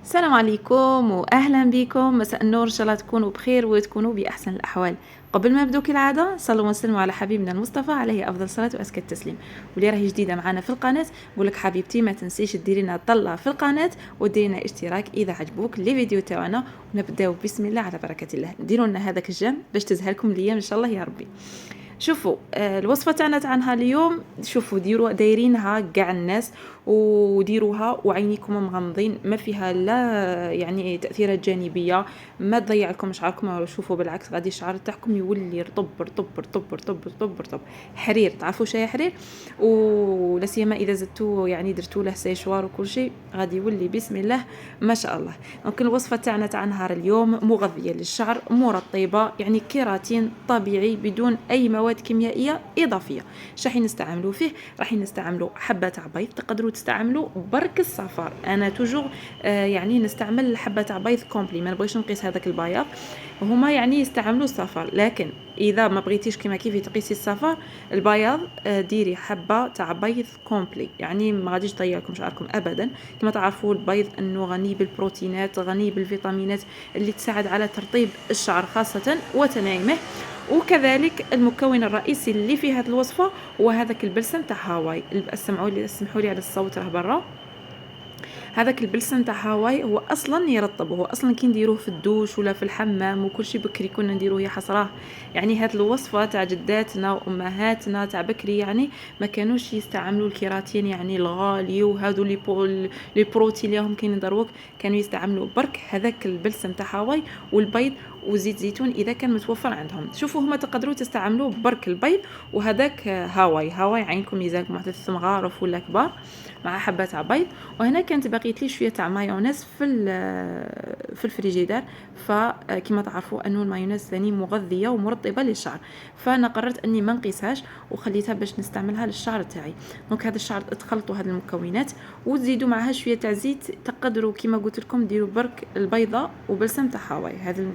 السلام عليكم واهلا بكم. مساء النور، ان شاء الله تكونوا بخير وتكونوا باحسن الاحوال. قبل ما نبداو كالعاده صلوا وسلموا على حبيبنا المصطفى عليه افضل الصلاه وازكى التسليم. واللي راهي جديده معنا في القناه نقول لك حبيبتي ما تنسيش ديري لنا طله في القناه وديري لنا اشتراك اذا عجبوك لي فيديو تاعنا. ونبداو بسم الله على بركه الله. ديروا لنا هذاك الجيم باش تزهلكم الايام ان شاء الله يا ربي. شوفوا الوصفه تاعنا تاع نهار اليوم، شوفوا دايرينها كاع الناس وديروها وعينيكم مغمضين، ما فيها لا يعني تاثيرات جانبيه، ما تضيع لكم شعركم. شوفوا بالعكس غادي الشعر تاعكم يولي رطب رطب رطب رطب رطب رطب حرير. تعرفوا شاي حرير؟ ولا سيما اذا زدتوا يعني درتوا له سيشوار وكل شيء غادي يولي بسم الله ما شاء الله. ممكن الوصفه تاعنا تاع نهار اليوم مغذيه للشعر، مرطبه، يعني كيراتين طبيعي بدون اي مواد كيميائيه اضافيه. راح نستعملوا فيه، راح نستعملوا حبه تاع بيض، تقدروا تستعملوا برك الصفار. انا توجور يعني نستعمل حبه تاع بيض كومبلي، ما نبغيش نقيس هذاك البياض. هما يعني يستعملوا الصفار، لكن اذا ما بغيتيش كيما كيفي تقيسي الصفار البياض ديري حبه تاع بيض كومبلي، يعني ما غاديش تضيع لكم شعركم ابدا. كما تعرفوا البيض انه غني بالبروتينات، غني بالفيتامينات اللي تساعد على ترطيب الشعر خاصه وتناعمه. وكذلك المكون الرئيسي اللي في هذه الوصفه هو هذاك البلسم تاع هاواي. اسمحوا لي على الصوت راه برا. هذاك البلسم تاع هاواي هو اصلا يرطب، هو اصلا كي نديروه في الدوش ولا في الحمام وكل شيء بكري كنا نديروه يحصراه. يعني هذه الوصفه تاع جداتنا وامهاتنا تاع بكري يعني ما كانوش يستعملوا الكيراتين يعني الغالي وهذو لي بروتين اللي هم كاينين دروك. كانوا يستعملوا برك هذاك البلسم تاع هاواي والبيض وزيت زيتون اذا كان متوفر عندهم. شوفوا هما تقدروا تستعملوا برك البيض وهذاك هاواي عينكم ميزانكم واحد الثمغارف ولا كبار مع حبه تاع بيض. وهنا كانت بقيت لي شويه تاع مايونيز في الفريجيدار. فكما تعرفوا انه المايونيز ثاني مغذيه ومرطبه للشعر، فانا قررت اني ما نقيسهاش وخليتها باش نستعملها للشعر تاعي. دونك هذا الشعر تخلطوا هذه المكونات وتزيدوا معها شويه تاع زيت. تقدروا كما قلت لكم ديروا برك البيضه وبلسم تاع هاواي. هذه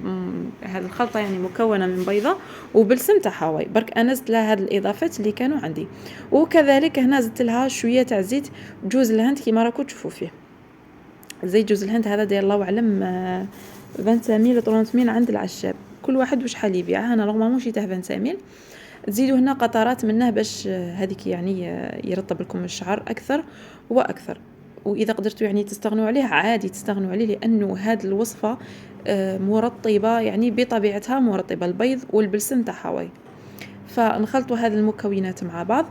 الخلطه يعني مكونه من بيضه وبلسم تاع هاواي. برك انا زدت لها هذه الاضافات اللي كانوا عندي. وكذلك هنا زدت لها شويه تاع زيت جوز الهند كما راكم تشوفوا فيه. زيت جوز الهند هذا داير الله اعلم 25 ميل 30 ميل عند العشاب، كل واحد وشحال يبيعه. انا نورمالمون شيته 25 ميل. تزيدوا هنا قطرات منه باش هذيك يعني يرطب لكم الشعر اكثر واكثر. واذا قدرتوا يعني تستغنوا عليه عادي تستغنوا عليه، لانه هذه الوصفه مرطبه يعني بطبيعتها مرطبه، البيض والبلسم تاع هاواي. فنخلطوا هذه المكونات مع بعض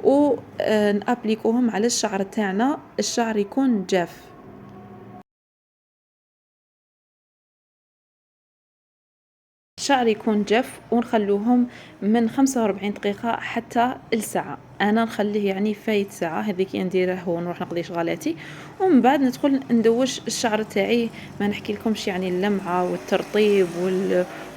ونابليكوهم على الشعر تاعنا. الشعر يكون جاف، الشعر يكون جاف، ونخلوهم من 45 دقيقة حتى الساعة. أنا نخليه يعني فايت ساعة هذيك نديره ونروح نقضي شغالاتي، ومن بعد ندخل ندوش الشعر تاعي. ما نحكي لكمش يعني اللمعة والترطيب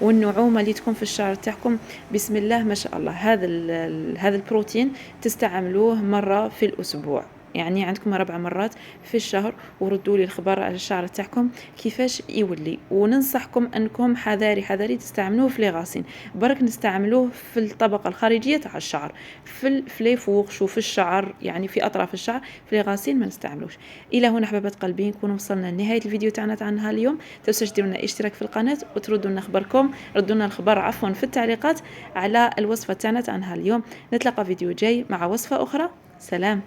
والنعومة اللي تكون في الشعر تاعكم بسم الله ما شاء الله. هذا البروتين تستعملوه مرة في الأسبوع، يعني عندكم 4 مرات في الشهر. وردوا لي الخبر على الشعر تاعكم كيفاش يولي. وننصحكم انكم حذاري تستعملوه في لي غاسين، برك نستعملوه في الطبقه الخارجيه تاع الشعر، في لي فوق شوف الشعر يعني في اطراف الشعر. في لي غاسين ما نستعملوش. الى هنا حبابات قلبي نكون وصلنا لنهايه الفيديو تاعنا تاع نهار اليوم. تنسوش ديروا لنا اشتراك في القناه وتردوا لنا خبركم، ردوا لنا الخبر عفوا في التعليقات على الوصفه تاعنا تاع نهار اليوم. نتلاقى فيديو جاي مع وصفه اخرى. سلام.